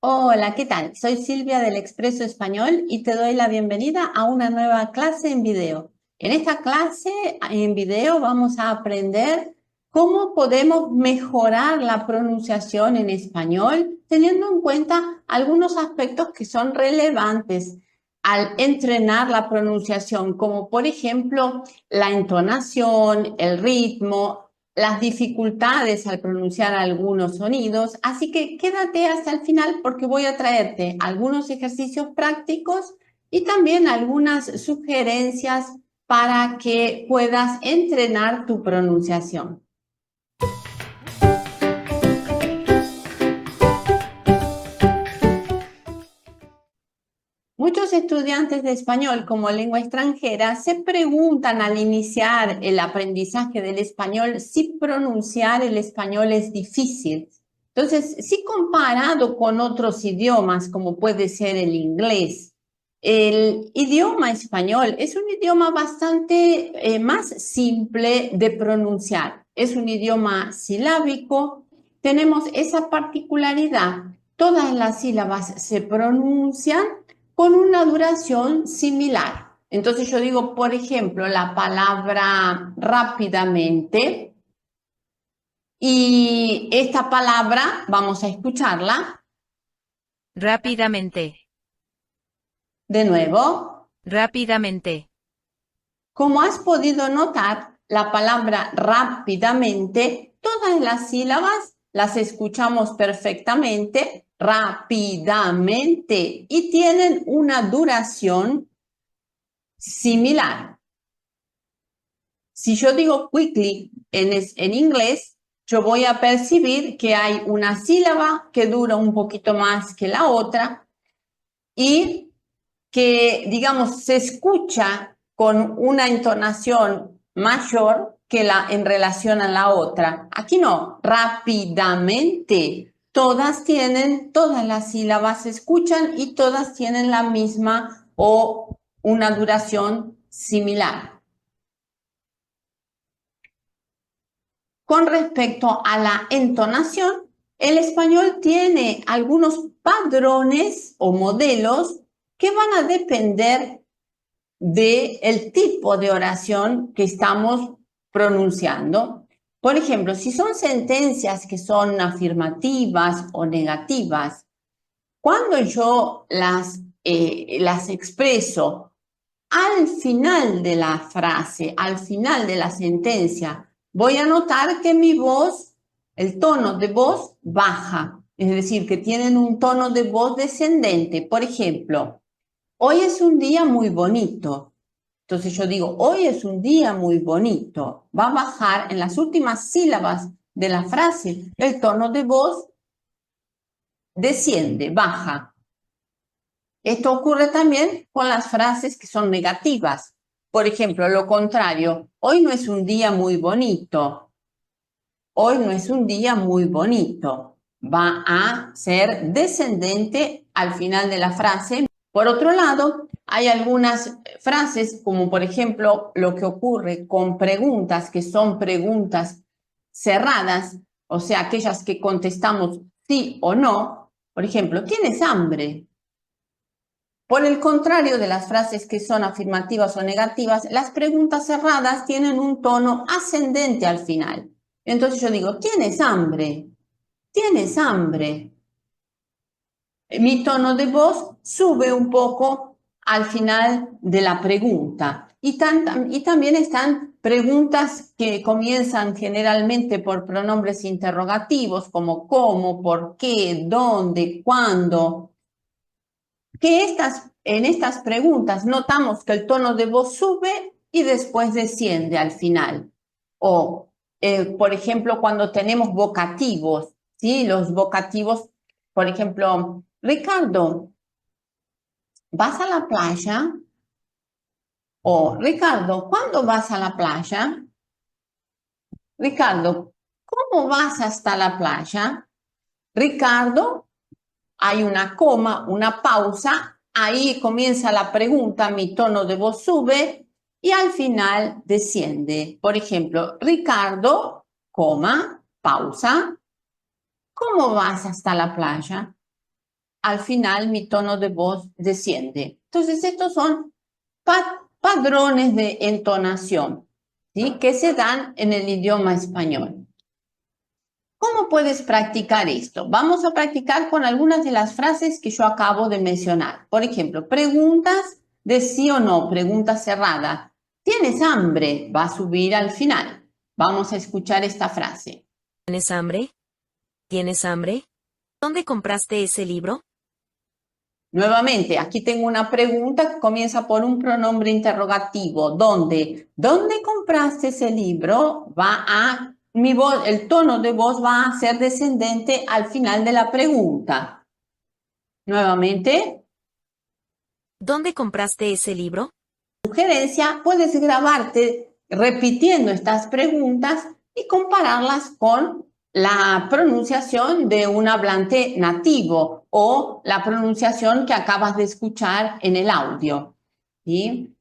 Hola, ¿qué tal? Soy Silvia del Expreso Español y te doy la bienvenida a una nueva clase en video. En esta clase en video vamos a aprender cómo podemos mejorar la pronunciación en español, teniendo en cuenta algunos aspectos que son relevantes al entrenar la pronunciación, como por ejemplo la entonación, el ritmo, las dificultades al pronunciar algunos sonidos, así que quédate hasta el final porque voy a traerte algunos ejercicios prácticos y también algunas sugerencias para que puedas entrenar tu pronunciación. Muchos estudiantes de español como lengua extranjera se preguntan al iniciar el aprendizaje del español si pronunciar el español es difícil. Entonces, si comparado con otros idiomas como puede ser el inglés, el idioma español es un idioma bastante más simple de pronunciar. Es un idioma silábico. Tenemos esa particularidad. Todas las sílabas se pronuncian con una duración similar. Entonces yo digo, por ejemplo, la palabra rápidamente y esta palabra, vamos a escucharla Rápidamente, de nuevo. rápidamente. Como has podido notar, la palabra rápidamente, todas las sílabas las escuchamos perfectamente, rápidamente, y tienen una duración similar. Si yo digo quickly en inglés, yo voy a percibir que hay una sílaba que dura un poquito más que la otra y que, digamos, se escucha con una entonación mayor que en relación a la otra. Aquí no, rápidamente. Todas las sílabas se escuchan y todas tienen la misma o una duración similar. Con respecto a la entonación, el español tiene algunos padrones o modelos que van a depender del tipo de oración que estamos pronunciando. Por ejemplo, si son sentencias que son afirmativas o negativas, cuando yo las expreso al final de la frase, al final de la sentencia, voy a notar que mi voz, el tono de voz baja, es decir, que tienen un tono de voz descendente. Por ejemplo, hoy es un día muy bonito. Entonces yo digo, hoy es un día muy bonito. Va a bajar en las últimas sílabas de la frase, el tono de voz desciende, baja. Esto ocurre también con las frases que son negativas. Por ejemplo, lo contrario, hoy no es un día muy bonito. Hoy no es un día muy bonito. Va a ser descendente al final de la frase. Por otro lado, hay algunas frases, como por ejemplo lo que ocurre con preguntas que son preguntas cerradas, o sea, aquellas que contestamos sí o no. Por ejemplo, ¿tienes hambre? Por el contrario de las frases que son afirmativas o negativas, las preguntas cerradas tienen un tono ascendente al final. Entonces yo digo, ¿tienes hambre? ¿Tienes hambre? Mi tono de voz sube un poco al final de la pregunta. Y también están preguntas que comienzan generalmente por pronombres interrogativos como cómo, por qué, dónde, cuándo, que en estas preguntas notamos que el tono de voz sube y después desciende al final. O, por ejemplo, cuando tenemos vocativos, ¿sí? Los vocativos, por ejemplo, Ricardo, ¿vas a la playa? O, Ricardo, ¿cuándo vas a la playa? Ricardo, ¿cómo vas hasta la playa? Ricardo, hay una coma, una pausa, ahí comienza la pregunta, mi tono de voz sube y al final desciende. Por ejemplo, Ricardo, coma, pausa, ¿cómo vas hasta la playa? al final mi tono de voz desciende. Entonces, estos son padrones de entonación, ¿sí? Que se dan en el idioma español. ¿Cómo puedes practicar esto? Vamos a practicar con algunas de las frases que yo acabo de mencionar. Por ejemplo, preguntas de sí o no, pregunta cerrada. ¿Tienes hambre? Va a subir al final. Vamos a escuchar esta frase. ¿Tienes hambre? ¿Tienes hambre? ¿Dónde compraste ese libro? Nuevamente, aquí tengo una pregunta que comienza por un pronombre interrogativo. ¿Dónde? ¿Dónde compraste ese libro? Mi voz, el tono de voz va a ser descendente al final de la pregunta. Nuevamente, ¿Dónde compraste ese libro? sugerencia, puedes grabarte repitiendo estas preguntas y compararlas con la pronunciación de un hablante nativo o la pronunciación que acabas de escuchar en el audio. ¿Sí?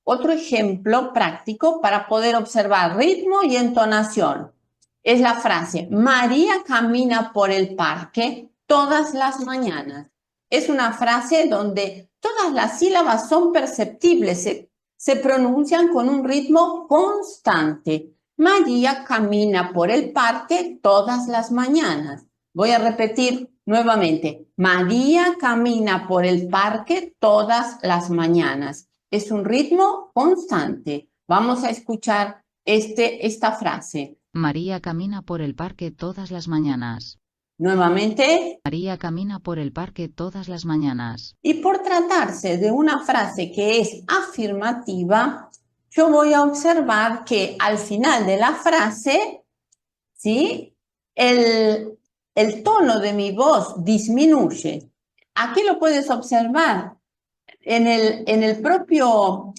Otro ejemplo práctico para poder observar ritmo y entonación es la frase María camina por el parque todas las mañanas. Es una frase donde todas las sílabas son perceptibles, se pronuncian con un ritmo constante. María camina por el parque todas las mañanas. Voy a repetir nuevamente. María camina por el parque todas las mañanas. Es un ritmo constante. Vamos a escuchar esta frase. María camina por el parque todas las mañanas. Nuevamente. María camina por el parque todas las mañanas. Y por tratarse de una frase que es afirmativa, yo voy a observar que al final de la frase, ¿sí? El tono de mi voz disminuye. Aquí lo puedes observar en el propio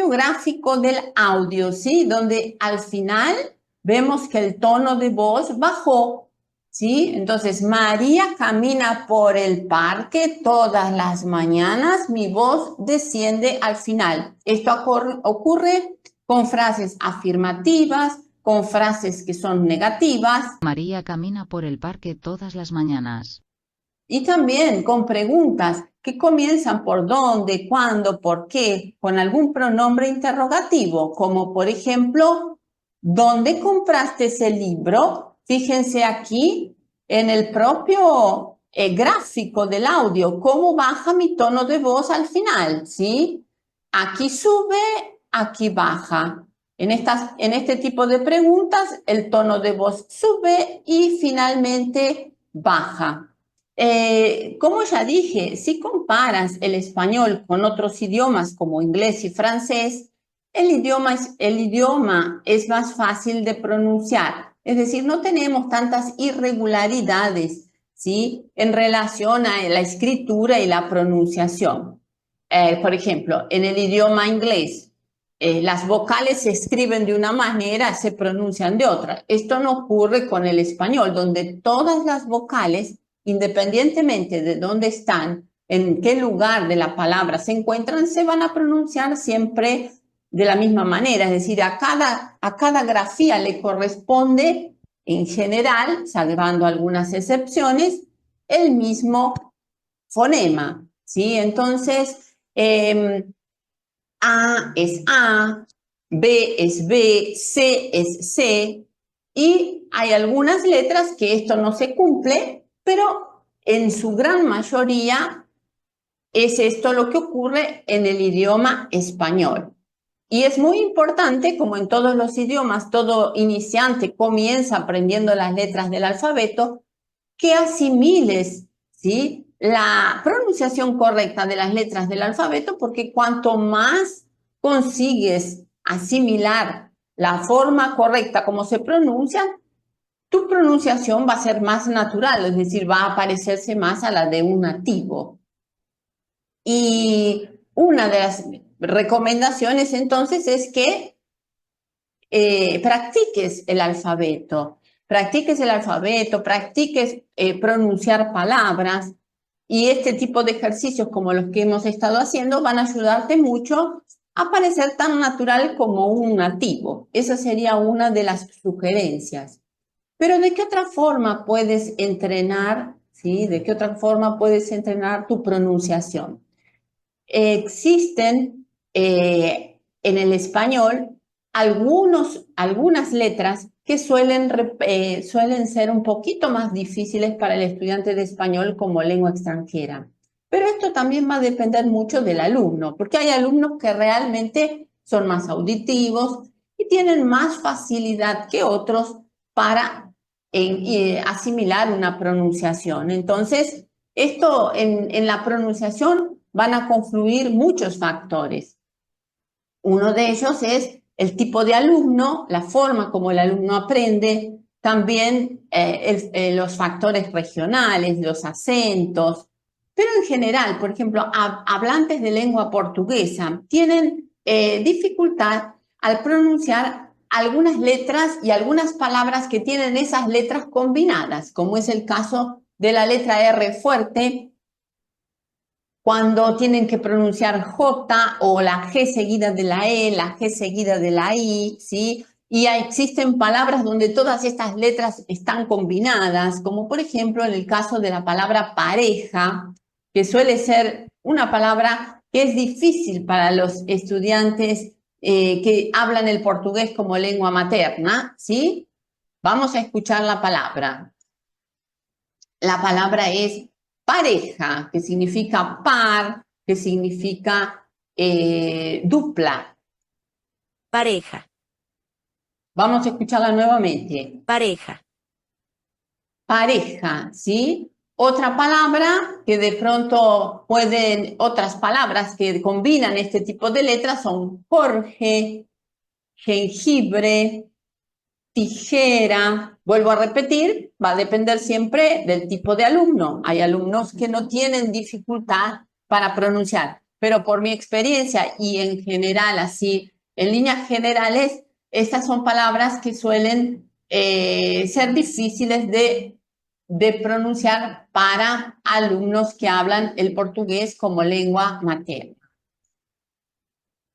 gráfico del audio, ¿sí? Donde al final vemos que el tono de voz bajó, ¿sí? Entonces, María camina por el parque todas las mañanas, mi voz desciende al final. Esto ocurre con frases afirmativas, con frases que son negativas. María camina por el parque todas las mañanas. Y también con preguntas que comienzan por dónde, cuándo, por qué, con algún pronombre interrogativo, como por ejemplo, ¿dónde compraste ese libro? Fíjense aquí en el propio gráfico del audio, cómo baja mi tono de voz al final, ¿sí? Aquí sube, aquí baja. En este tipo de preguntas, el tono de voz sube y finalmente baja. Como ya dije, si comparas el español con otros idiomas como inglés y francés, el idioma es más fácil de pronunciar. Es decir, no tenemos tantas irregularidades, ¿sí? En relación a la escritura y la pronunciación. Por ejemplo, en el idioma inglés, las vocales se escriben de una manera, se pronuncian de otra. Esto no ocurre con el español, donde todas las vocales, independientemente de dónde están, en qué lugar de la palabra se encuentran, se van a pronunciar siempre de la misma manera. Es decir, a cada grafía le corresponde, en general, salvando algunas excepciones, el mismo fonema, ¿sí? Entonces, A es A, B es B, C es C, y hay algunas letras que esto no se cumple, pero en su gran mayoría es esto lo que ocurre en el idioma español. Y es muy importante, como en todos los idiomas, todo iniciante comienza aprendiendo las letras del alfabeto, que asimiles, ¿sí?, la pronunciación correcta de las letras del alfabeto, porque cuanto más consigues asimilar la forma correcta como se pronuncian, tu pronunciación va a ser más natural, es decir, va a parecerse más a la de un nativo. Y una de las recomendaciones entonces es que practiques el alfabeto, practiques pronunciar palabras, y este tipo de ejercicios como los que hemos estado haciendo van a ayudarte mucho a parecer tan natural como un nativo. Esa sería una de las sugerencias. Pero ¿de qué otra forma puedes entrenar ¿sí? ¿De qué otra forma puedes entrenar tu pronunciación? Existen en el español algunas letras que suelen ser un poquito más difíciles para el estudiante de español como lengua extranjera. Pero esto también va a depender mucho del alumno, porque hay alumnos que realmente son más auditivos y tienen más facilidad que otros para asimilar una pronunciación. Entonces, esto en la pronunciación van a confluir muchos factores. Uno de ellos es el tipo de alumno, la forma como el alumno aprende, también los factores regionales, los acentos, pero en general, por ejemplo, hablantes de lengua portuguesa tienen dificultad al pronunciar algunas letras y algunas palabras que tienen esas letras combinadas, como es el caso de la letra R fuerte, cuando tienen que pronunciar J o la G seguida de la E, la G seguida de la I, ¿sí? Y existen palabras donde todas estas letras están combinadas, como por ejemplo en el caso de la palabra pareja, que suele ser una palabra que es difícil para los estudiantes que hablan el portugués como lengua materna, ¿sí? Vamos a escuchar la palabra. La palabra es pareja, que significa par, que significa dupla. Pareja. Vamos a escucharla nuevamente. Pareja. Pareja, ¿sí? Otra palabra que de pronto otras palabras que combinan este tipo de letras son Jorge, jengibre, tijera. Vuelvo a repetir, va a depender siempre del tipo de alumno. Hay alumnos que no tienen dificultad para pronunciar, pero por mi experiencia y en general, así, en líneas generales, estas son palabras que suelen ser difíciles de pronunciar para alumnos que hablan el portugués como lengua materna.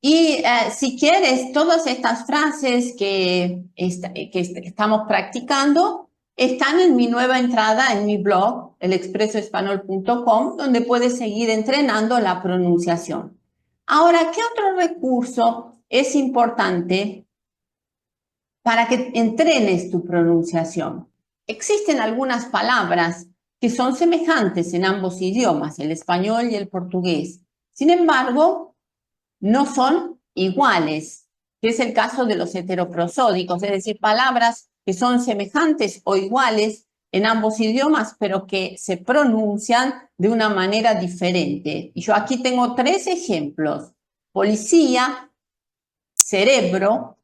Y si quieres, todas estas frases que estamos practicando están en mi nueva entrada en mi blog, elexpresoespanol.com, donde puedes seguir entrenando la pronunciación. Ahora, ¿qué otro recurso es importante para que entrenes tu pronunciación? Existen algunas palabras que son semejantes en ambos idiomas, el español y el portugués. Sin embargo, no son iguales, que es el caso de los heteroprosódicos, es decir, palabras que son semejantes o iguales en ambos idiomas, pero que se pronuncian de una manera diferente. Y yo aquí tengo 3 ejemplos: policía, cerebro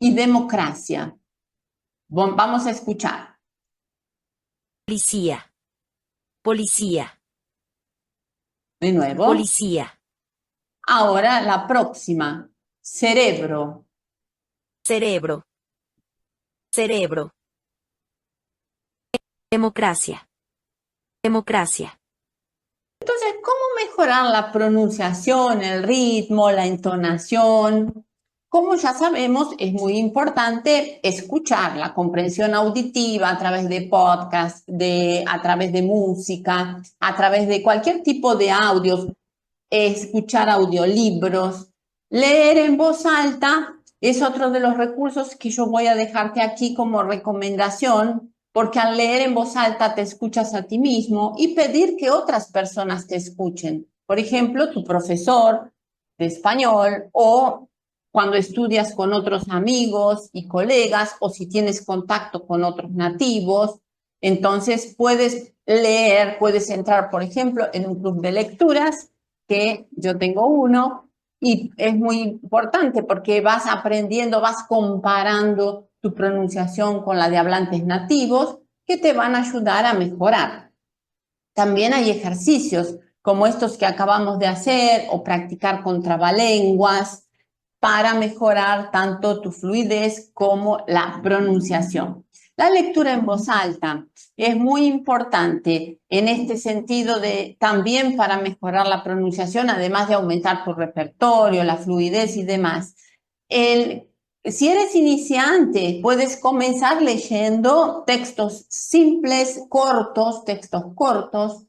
y democracia. Vamos a escuchar. Policía. Policía. De nuevo. Policía. Ahora la próxima. Cerebro. Cerebro. Cerebro. Democracia. Democracia. Entonces, ¿cómo mejorar la pronunciación, el ritmo, la entonación? Como ya sabemos, es muy importante escuchar la comprensión auditiva a través de podcasts, a través de música, a través de cualquier tipo de audios, escuchar audiolibros, leer en voz alta es otro de los recursos que yo voy a dejarte aquí como recomendación, porque al leer en voz alta te escuchas a ti mismo y pedir que otras personas te escuchen. Por ejemplo, tu profesor de español o cuando estudias con otros amigos y colegas o si tienes contacto con otros nativos. Entonces puedes leer, puedes entrar, por ejemplo, en un club de lecturas, que yo tengo uno, y es muy importante porque vas aprendiendo, vas comparando tu pronunciación con la de hablantes nativos que te van a ayudar a mejorar. También hay ejercicios como estos que acabamos de hacer o practicar con trabalenguas para mejorar tanto tu fluidez como la pronunciación. La lectura en voz alta es muy importante en este sentido también para mejorar la pronunciación, además de aumentar tu repertorio, la fluidez y demás. Si eres iniciante, puedes comenzar leyendo textos simples, cortos, textos cortos.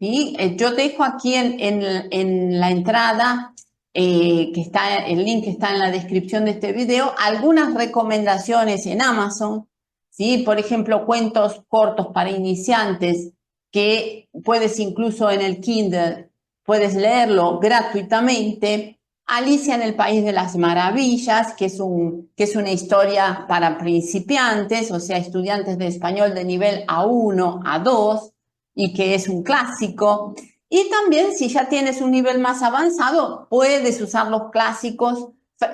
¿Sí? Yo dejo aquí en la entrada, que está, el link está en la descripción de este video, algunas recomendaciones en Amazon. ¿Sí? Por ejemplo, cuentos cortos para iniciantes que puedes incluso en el Kindle, puedes leerlo gratuitamente. Alicia en el País de las Maravillas, que es una historia para principiantes, o sea, estudiantes de español de nivel A1, A2, y que es un clásico. Y también, si ya tienes un nivel más avanzado, puedes usar los clásicos,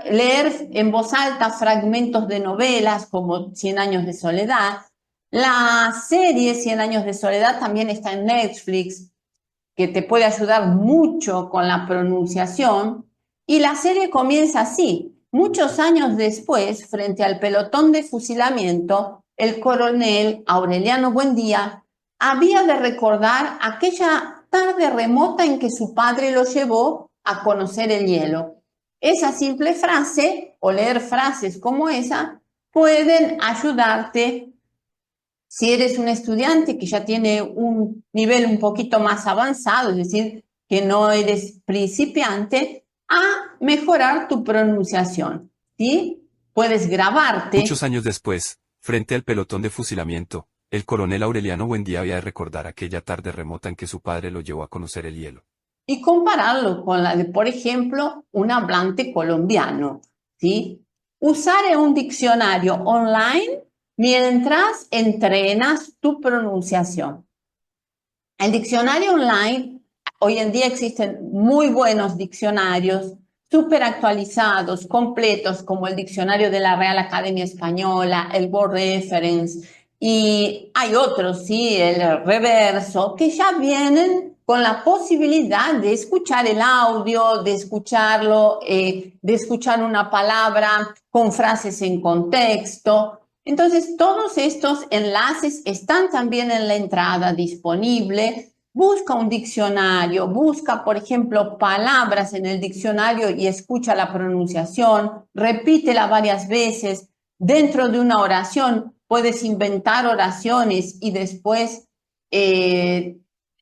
leer en voz alta fragmentos de novelas como Cien años de soledad. La serie Cien años de soledad también está en Netflix, que te puede ayudar mucho con la pronunciación. Y la serie comienza así. Muchos años después, frente al pelotón de fusilamiento, el coronel Aureliano Buendía había de recordar aquella tarde remota en que su padre lo llevó a conocer el hielo. Esa simple frase, o leer frases como esa, pueden ayudarte si eres un estudiante que ya tiene un nivel un poquito más avanzado, es decir, que no eres principiante, a mejorar tu pronunciación, ¿sí? Puedes grabarte. Muchos años después, frente al pelotón de fusilamiento, el coronel Aureliano Buendía había de recordar aquella tarde remota en que su padre lo llevó a conocer el hielo. Y compararlo con la de, por ejemplo, un hablante colombiano, ¿sí? Usar un diccionario online mientras entrenas tu pronunciación. El diccionario online, hoy en día existen muy buenos diccionarios, súper actualizados, completos, como el diccionario de la Real Academia Española, el Word Reference, y hay otros, sí, el Reverso, que ya vienen con la posibilidad de escuchar el audio, de escucharlo, de escuchar una palabra con frases en contexto. Entonces, todos estos enlaces están también en la entrada disponible. Busca un diccionario, busca, por ejemplo, palabras en el diccionario y escucha la pronunciación, repítela varias veces. Dentro de una oración puedes inventar oraciones y después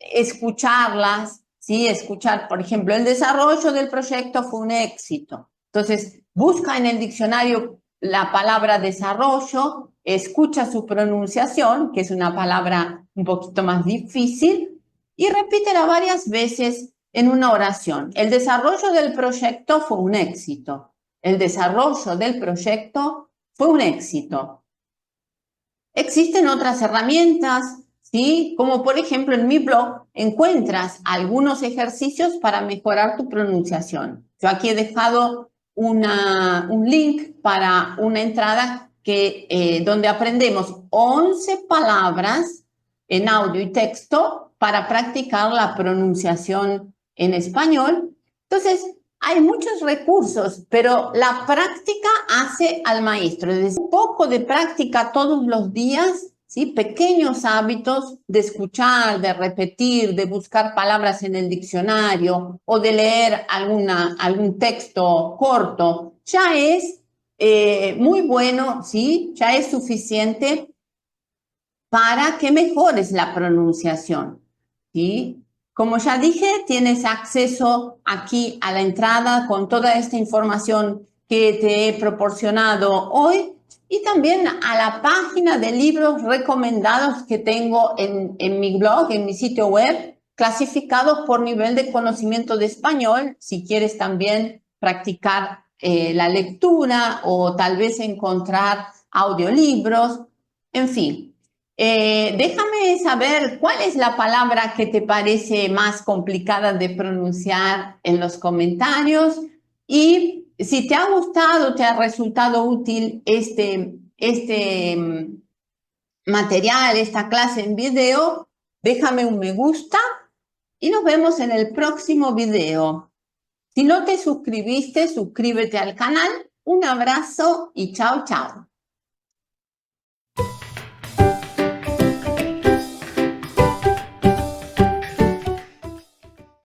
escucharlas, ¿sí? Escuchar, por ejemplo, el desarrollo del proyecto fue un éxito. Entonces, busca en el diccionario la palabra desarrollo, escucha su pronunciación, que es una palabra un poquito más difícil, y repítela varias veces en una oración. El desarrollo del proyecto fue un éxito. El desarrollo del proyecto fue un éxito. Existen otras herramientas, ¿sí? Como por ejemplo en mi blog encuentras algunos ejercicios para mejorar tu pronunciación. Yo aquí he dejado un link para una entrada donde aprendemos 11 palabras en audio y texto para practicar la pronunciación en español. Entonces, hay muchos recursos, pero la práctica hace al maestro. Es decir, un poco de práctica todos los días, ¿sí? Pequeños hábitos de escuchar, de repetir, de buscar palabras en el diccionario o de leer algún texto corto, ya es muy bueno, ¿sí? Ya es suficiente para que mejores la pronunciación, ¿sí? Como ya dije, tienes acceso aquí a la entrada con toda esta información que te he proporcionado hoy y también a la página de libros recomendados que tengo en mi blog, en mi sitio web, clasificados por nivel de conocimiento de español, si quieres también practicar la lectura o tal vez encontrar audiolibros, en fin. Déjame saber cuál es la palabra que te parece más complicada de pronunciar en los comentarios y si te ha gustado, te ha resultado útil este material, esta clase en video, déjame un me gusta y nos vemos en el próximo video. Si no te suscribiste, suscríbete al canal. Un abrazo y chao, chao.